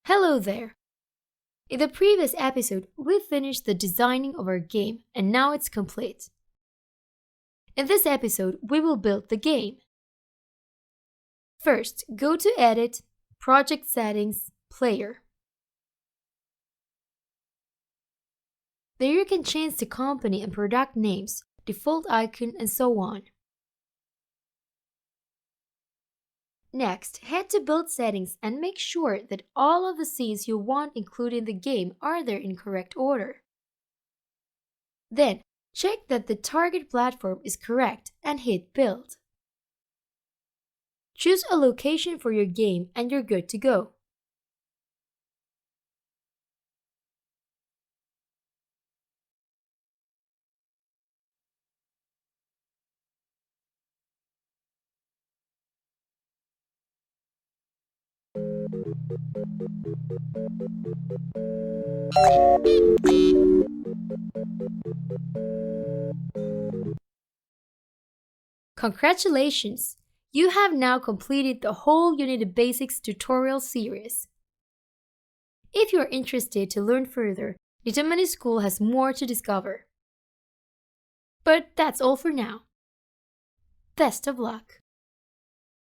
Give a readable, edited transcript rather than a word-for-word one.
Hello there! In the previous episode, we finished the designing of our game and now it's complete. In this episode, we will build the game. First, go to Edit, Project Settings, Player. There you can change the company and product names, default icon, and so on. Next, head to Build Settings and make sure that all of the scenes you want included in the game are there in correct order. Then, check that the target platform is correct and hit Build. Choose a location for your game and you're good to go. Congratulations! You have now completed the whole Unity Basics tutorial series. If you are interested to learn further, Nitamani School has more to discover. But that's all for now. Best of luck!